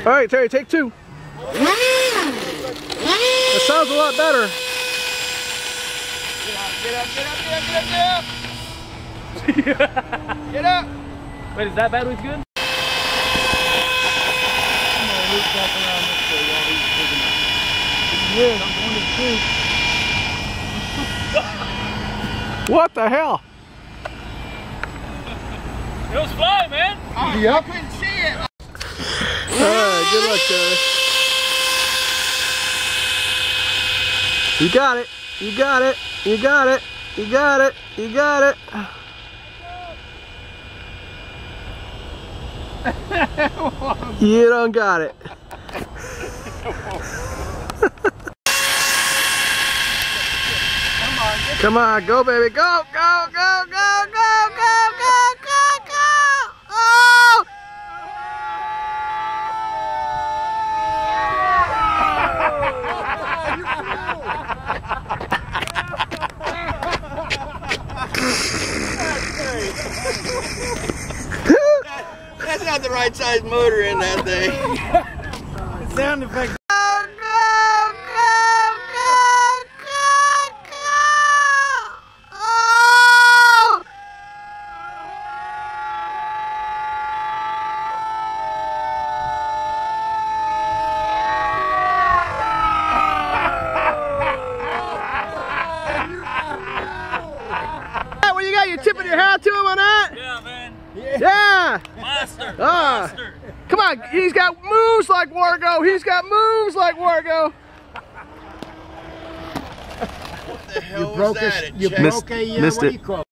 All right, Terry, take 2. That sounds a lot better. Get up, get up, get up, get up, get up! Get up! Wait, is that battery good? What the hell? It was flying, man. Yep. I couldn't see it. Alright, good luck, Terry. You got it. You got it. You got it. You got it. You got it. You don't got it. Come on, go baby, go, go, go, go, go, go, go, go, go! Oh! That's not the right size motor in that thing. The sound effect. You tipping your hat to him on that? Yeah, man. Yeah. Master. Master. Come on, he's got moves like Wargo. He's got moves like Wargo. What the hell was that? You broke a, missed what do it. you call